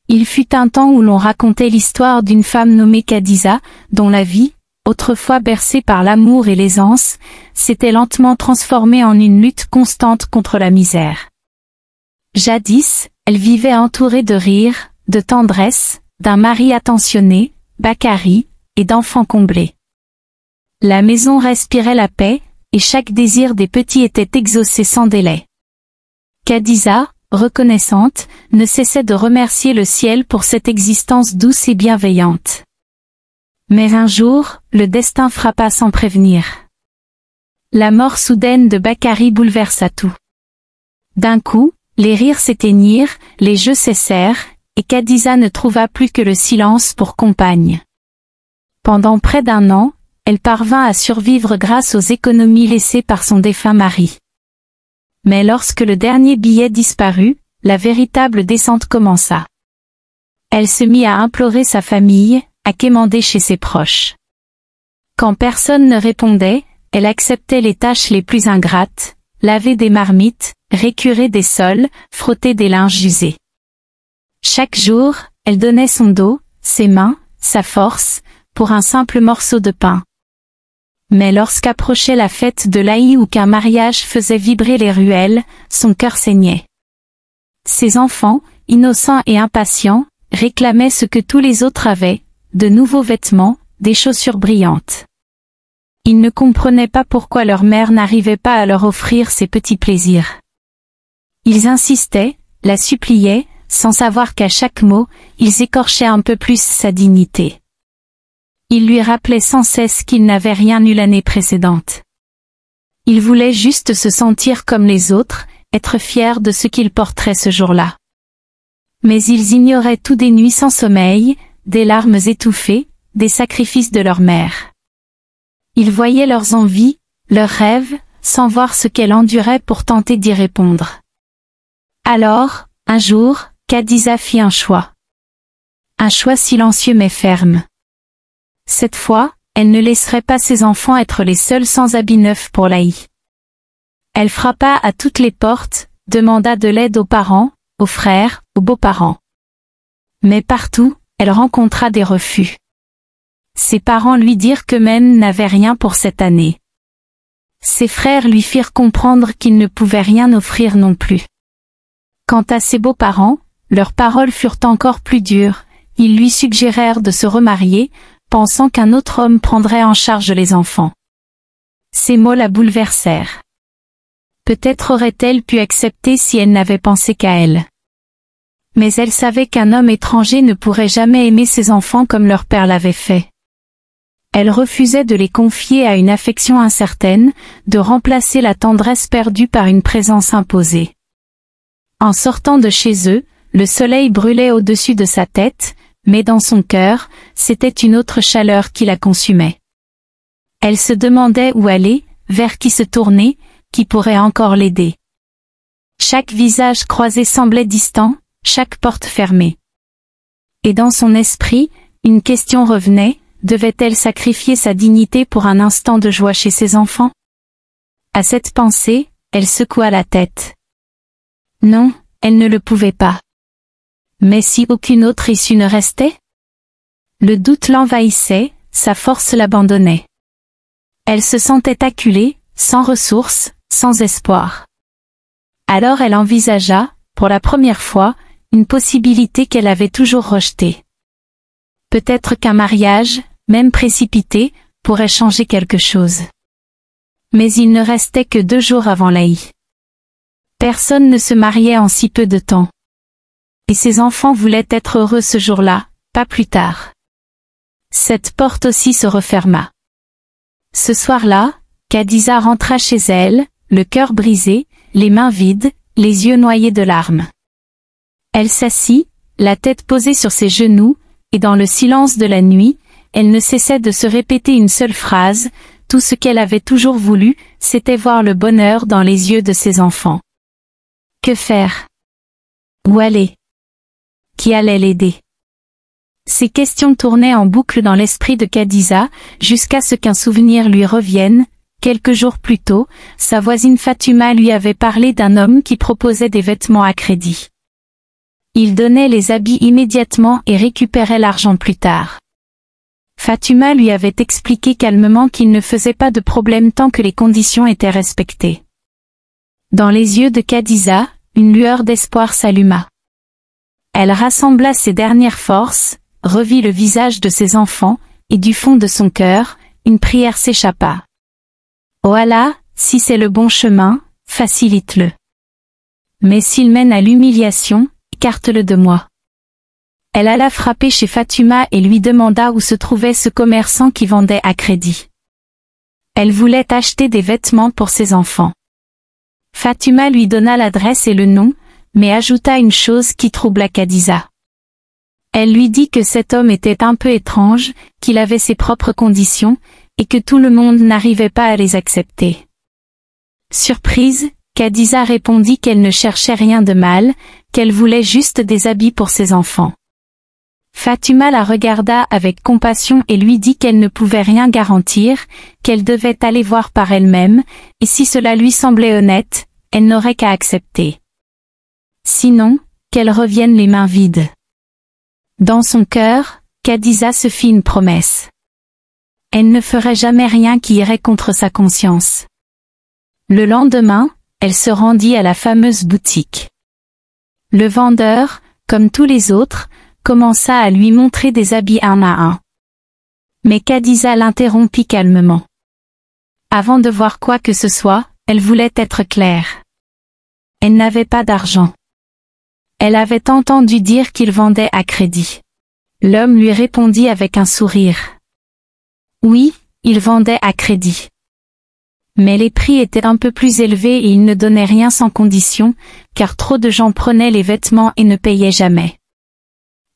Il fut un temps où l'on racontait l'histoire d'une femme nommée Khadija, dont la vie, autrefois bercée par l'amour et l'aisance, s'était lentement transformée en une lutte constante contre la misère. Jadis, elle vivait entourée de rire, de tendresse, d'un mari attentionné, Bakari, et d'enfants comblés. La maison respirait la paix, et chaque désir des petits était exaucé sans délai. Khadija, reconnaissante, ne cessait de remercier le ciel pour cette existence douce et bienveillante. Mais un jour, le destin frappa sans prévenir. La mort soudaine de Bakari bouleversa tout. D'un coup, les rires s'éteignirent, les jeux cessèrent, et Khadija ne trouva plus que le silence pour compagne. Pendant près d'1 an, elle parvint à survivre grâce aux économies laissées par son défunt mari. Mais lorsque le dernier billet disparut, la véritable descente commença. Elle se mit à implorer sa famille, à quémander chez ses proches. Quand personne ne répondait, elle acceptait les tâches les plus ingrates, laver des marmites, récurer des sols, frotter des linges usés. Chaque jour, elle donnait son dos, ses mains, sa force, pour un simple morceau de pain. Mais lorsqu'approchait la fête de l'Aïd ou qu'un mariage faisait vibrer les ruelles, son cœur saignait. Ses enfants, innocents et impatients, réclamaient ce que tous les autres avaient, de nouveaux vêtements, des chaussures brillantes. Ils ne comprenaient pas pourquoi leur mère n'arrivait pas à leur offrir ces petits plaisirs. Ils insistaient, la suppliaient, sans savoir qu'à chaque mot, ils écorchaient un peu plus sa dignité. Il lui rappelait sans cesse qu'il n'avait rien eu l'année précédente. Il voulait juste se sentir comme les autres, être fier de ce qu'il porterait ce jour-là. Mais ils ignoraient tout des nuits sans sommeil, des larmes étouffées, des sacrifices de leur mère. Ils voyaient leurs envies, leurs rêves, sans voir ce qu'elle endurait pour tenter d'y répondre. Alors, un jour, Khadija fit un choix. Un choix silencieux mais ferme. Cette fois, elle ne laisserait pas ses enfants être les seuls sans habits neufs pour l'Aïd. Elle frappa à toutes les portes, demanda de l'aide aux parents, aux frères, aux beaux-parents. Mais partout, elle rencontra des refus. Ses parents lui dirent qu'eux-mêmes n'avaient rien pour cette année. Ses frères lui firent comprendre qu'ils ne pouvaient rien offrir non plus. Quant à ses beaux-parents, leurs paroles furent encore plus dures, ils lui suggérèrent de se remarier, pensant qu'un autre homme prendrait en charge les enfants. Ces mots la bouleversèrent. Peut-être aurait-elle pu accepter si elle n'avait pensé qu'à elle. Mais elle savait qu'un homme étranger ne pourrait jamais aimer ses enfants comme leur père l'avait fait. Elle refusait de les confier à une affection incertaine, de remplacer la tendresse perdue par une présence imposée. En sortant de chez eux, le soleil brûlait au-dessus de sa tête, mais dans son cœur, c'était une autre chaleur qui la consumait. Elle se demandait où aller, vers qui se tourner, qui pourrait encore l'aider. Chaque visage croisé semblait distant, chaque porte fermée. Et dans son esprit, une question revenait, devait-elle sacrifier sa dignité pour un instant de joie chez ses enfants? À cette pensée, elle secoua la tête. Non, elle ne le pouvait pas. Mais si aucune autre issue ne restait? Le doute l'envahissait, sa force l'abandonnait. Elle se sentait acculée, sans ressources, sans espoir. Alors elle envisagea, pour la première fois, une possibilité qu'elle avait toujours rejetée. Peut-être qu'un mariage, même précipité, pourrait changer quelque chose. Mais il ne restait que 2 jours avant l'Aïd. Personne ne se mariait en si peu de temps. Et ses enfants voulaient être heureux ce jour-là, pas plus tard. Cette porte aussi se referma. Ce soir-là, Khadija rentra chez elle, le cœur brisé, les mains vides, les yeux noyés de larmes. Elle s'assit, la tête posée sur ses genoux, et dans le silence de la nuit, elle ne cessait de se répéter une seule phrase, tout ce qu'elle avait toujours voulu, c'était voir le bonheur dans les yeux de ses enfants. Que faire? Où aller? Qui allait l'aider? Ces questions tournaient en boucle dans l'esprit de Khadija, jusqu'à ce qu'un souvenir lui revienne. Quelques jours plus tôt, sa voisine Fatuma lui avait parlé d'un homme qui proposait des vêtements à crédit. Il donnait les habits immédiatement et récupérait l'argent plus tard. Fatuma lui avait expliqué calmement qu'il ne faisait pas de problème tant que les conditions étaient respectées. Dans les yeux de Khadija, une lueur d'espoir s'alluma. Elle rassembla ses dernières forces, revit le visage de ses enfants, et du fond de son cœur, une prière s'échappa. Oh Allah, si c'est le bon chemin, facilite-le. Mais s'il mène à l'humiliation, écarte-le de moi. Elle alla frapper chez Fatuma et lui demanda où se trouvait ce commerçant qui vendait à crédit. Elle voulait acheter des vêtements pour ses enfants. Fatuma lui donna l'adresse et le nom, mais ajouta une chose qui troubla Khadija. Elle lui dit que cet homme était un peu étrange, qu'il avait ses propres conditions, et que tout le monde n'arrivait pas à les accepter. Surprise, Khadija répondit qu'elle ne cherchait rien de mal, qu'elle voulait juste des habits pour ses enfants. Fatuma la regarda avec compassion et lui dit qu'elle ne pouvait rien garantir, qu'elle devait aller voir par elle-même, et si cela lui semblait honnête, elle n'aurait qu'à accepter. Sinon, qu'elle revienne les mains vides. Dans son cœur, Khadija se fit une promesse. Elle ne ferait jamais rien qui irait contre sa conscience. Le lendemain, elle se rendit à la fameuse boutique. Le vendeur, comme tous les autres, commença à lui montrer des habits un à un. Mais Khadija l'interrompit calmement. Avant de voir quoi que ce soit, elle voulait être claire. Elle n'avait pas d'argent. Elle avait entendu dire qu'il vendait à crédit. L'homme lui répondit avec un sourire. Oui, il vendait à crédit. Mais les prix étaient un peu plus élevés et il ne donnait rien sans condition, car trop de gens prenaient les vêtements et ne payaient jamais.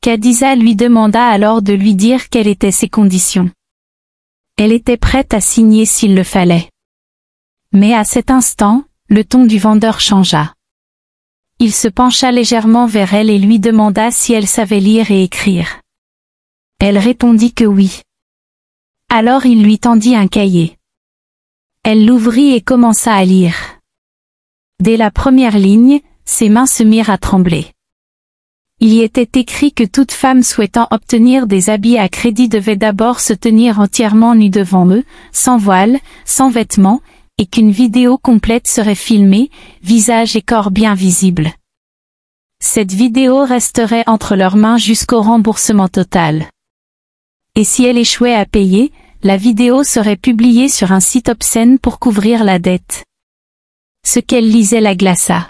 Khadija lui demanda alors de lui dire quelles étaient ses conditions. Elle était prête à signer s'il le fallait. Mais à cet instant, le ton du vendeur changea. Il se pencha légèrement vers elle et lui demanda si elle savait lire et écrire. Elle répondit que oui. Alors il lui tendit un cahier. Elle l'ouvrit et commença à lire. Dès la première ligne, ses mains se mirent à trembler. Il y était écrit que toute femme souhaitant obtenir des habits à crédit devait d'abord se tenir entièrement nue devant eux, sans voile, sans vêtements, et qu'une vidéo complète serait filmée, visage et corps bien visibles. Cette vidéo resterait entre leurs mains jusqu'au remboursement total. Et si elle échouait à payer, la vidéo serait publiée sur un site obscène pour couvrir la dette. Ce qu'elle lisait la glaça.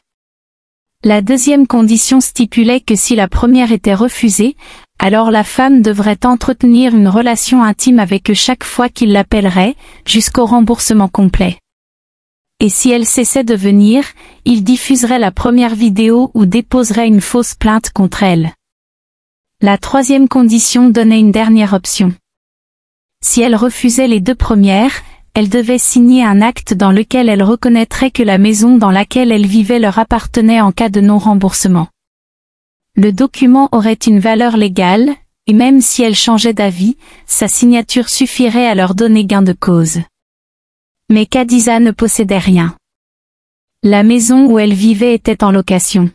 La deuxième condition stipulait que si la première était refusée, alors la femme devrait entretenir une relation intime avec eux chaque fois qu'il l'appellerait, jusqu'au remboursement complet. Et si elle cessait de venir, il diffuserait la première vidéo ou déposerait une fausse plainte contre elle. La troisième condition donnait une dernière option. Si elle refusait les deux premières, elle devait signer un acte dans lequel elle reconnaîtrait que la maison dans laquelle elle vivait leur appartenait en cas de non-remboursement. Le document aurait une valeur légale, et même si elle changeait d'avis, sa signature suffirait à leur donner gain de cause. Mais Khadija ne possédait rien. La maison où elle vivait était en location.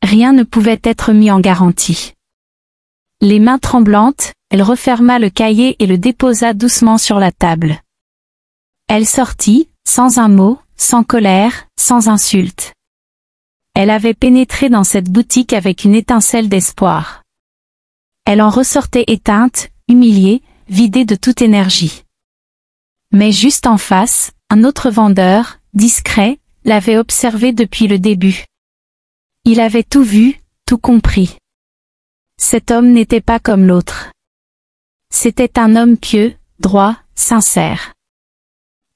Rien ne pouvait être mis en garantie. Les mains tremblantes, elle referma le cahier et le déposa doucement sur la table. Elle sortit, sans un mot, sans colère, sans insulte. Elle avait pénétré dans cette boutique avec une étincelle d'espoir. Elle en ressortait éteinte, humiliée, vidée de toute énergie. Mais juste en face, un autre vendeur, discret, l'avait observée depuis le début. Il avait tout vu, tout compris. Cet homme n'était pas comme l'autre. C'était un homme pieux, droit, sincère.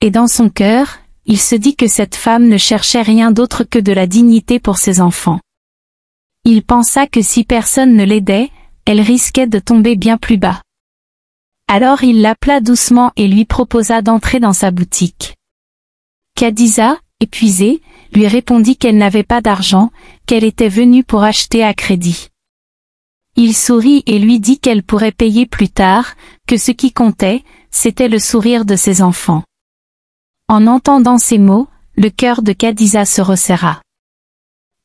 Et dans son cœur, il se dit que cette femme ne cherchait rien d'autre que de la dignité pour ses enfants. Il pensa que si personne ne l'aidait, elle risquait de tomber bien plus bas. Alors il l'appela doucement et lui proposa d'entrer dans sa boutique. Khadija, épuisée, lui répondit qu'elle n'avait pas d'argent, qu'elle était venue pour acheter à crédit. Il sourit et lui dit qu'elle pourrait payer plus tard, que ce qui comptait, c'était le sourire de ses enfants. En entendant ces mots, le cœur de Khadija se resserra.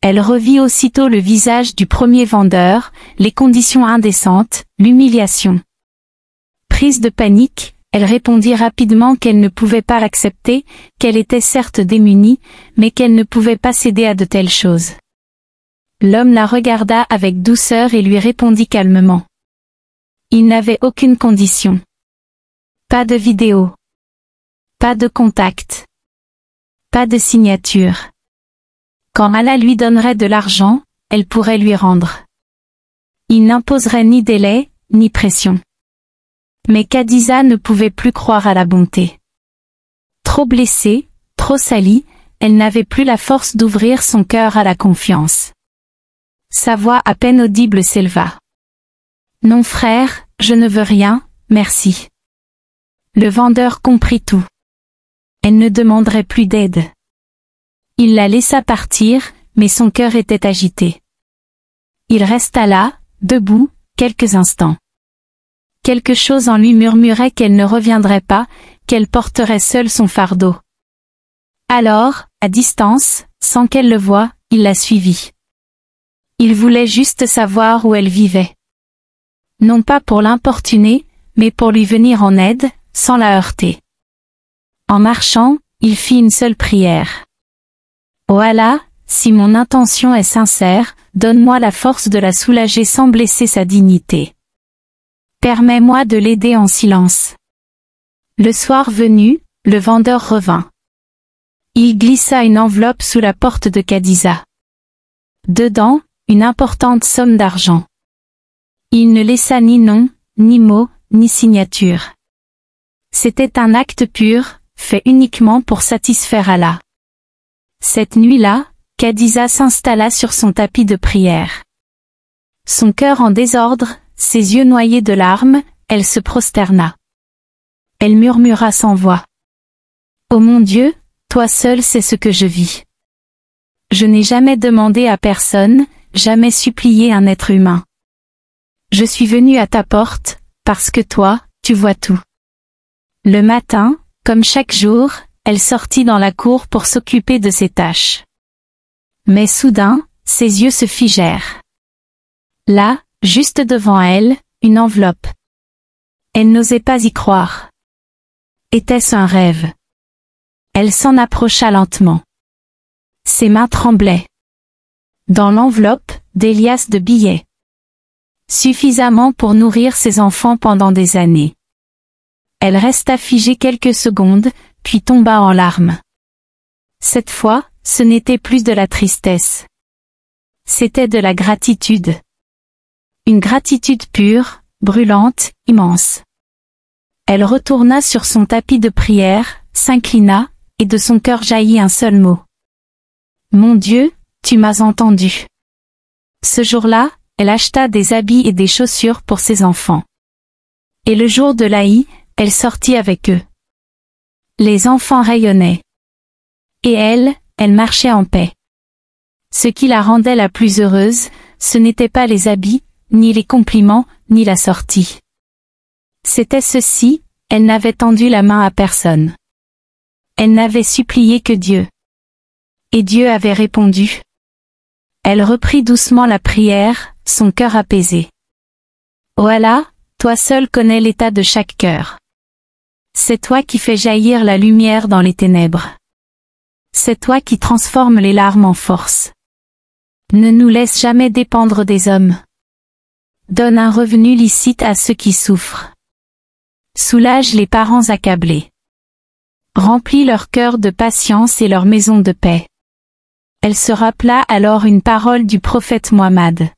Elle revit aussitôt le visage du premier vendeur, les conditions indécentes, l'humiliation. Prise de panique, elle répondit rapidement qu'elle ne pouvait pas l'accepter, qu'elle était certes démunie, mais qu'elle ne pouvait pas céder à de telles choses. L'homme la regarda avec douceur et lui répondit calmement. Il n'avait aucune condition. Pas de vidéo. Pas de contact. Pas de signature. Quand Allah lui donnerait de l'argent, elle pourrait lui rendre. Il n'imposerait ni délai, ni pression. Mais Khadija ne pouvait plus croire à la bonté. Trop blessée, trop salie, elle n'avait plus la force d'ouvrir son cœur à la confiance. Sa voix à peine audible s'éleva. « Non frère, je ne veux rien, merci. » Le vendeur comprit tout. Elle ne demanderait plus d'aide. Il la laissa partir, mais son cœur était agité. Il resta là, debout, quelques instants. Quelque chose en lui murmurait qu'elle ne reviendrait pas, qu'elle porterait seule son fardeau. Alors, à distance, sans qu'elle le voie, il la suivit. Il voulait juste savoir où elle vivait. Non pas pour l'importuner, mais pour lui venir en aide, sans la heurter. En marchant, il fit une seule prière. « Oh Allah, si mon intention est sincère, donne-moi la force de la soulager sans blesser sa dignité. Permets-moi de l'aider en silence. » Le soir venu, le vendeur revint. Il glissa une enveloppe sous la porte de Khadija. Dedans, une importante somme d'argent. Il ne laissa ni nom, ni mot, ni signature. C'était un acte pur, fait uniquement pour satisfaire Allah. Cette nuit-là, Khadija s'installa sur son tapis de prière. Son cœur en désordre, ses yeux noyés de larmes, elle se prosterna. Elle murmura sans voix. « Ô mon Dieu, toi seul sais ce que je vis. Je n'ai jamais demandé à personne, jamais supplié un être humain. Je suis venue à ta porte, parce que toi, tu vois tout. » Le matin, comme chaque jour, elle sortit dans la cour pour s'occuper de ses tâches. Mais soudain, ses yeux se figèrent. Là, juste devant elle, une enveloppe. Elle n'osait pas y croire. Était-ce un rêve? Elle s'en approcha lentement. Ses mains tremblaient. Dans l'enveloppe, des liasses de billets. Suffisamment pour nourrir ses enfants pendant des années. Elle resta figée quelques secondes, puis tomba en larmes. Cette fois, ce n'était plus de la tristesse. C'était de la gratitude. Une gratitude pure, brûlante, immense. Elle retourna sur son tapis de prière, s'inclina, et de son cœur jaillit un seul mot. « Mon Dieu, tu m'as entendu. » Ce jour-là, elle acheta des habits et des chaussures pour ses enfants. Et le jour de l'Aïd, elle sortit avec eux. Les enfants rayonnaient. Et elle marchait en paix. Ce qui la rendait la plus heureuse, ce n'était pas les habits, ni les compliments, ni la sortie. C'était ceci, elle n'avait tendu la main à personne. Elle n'avait supplié que Dieu. Et Dieu avait répondu. Elle reprit doucement la prière, son cœur apaisé. Oh Allah, toi seul connais l'état de chaque cœur. C'est toi qui fais jaillir la lumière dans les ténèbres. C'est toi qui transformes les larmes en force. Ne nous laisse jamais dépendre des hommes. Donne un revenu licite à ceux qui souffrent. Soulage les parents accablés. Remplis leur cœur de patience et leur maison de paix. Elle se rappela alors une parole du prophète Mohammed.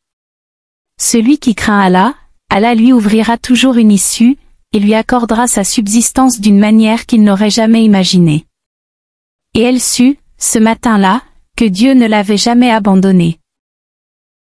Celui qui craint Allah, Allah lui ouvrira toujours une issue, et lui accordera sa subsistance d'une manière qu'il n'aurait jamais imaginée. Et elle sut, ce matin-là, que Dieu ne l'avait jamais abandonnée.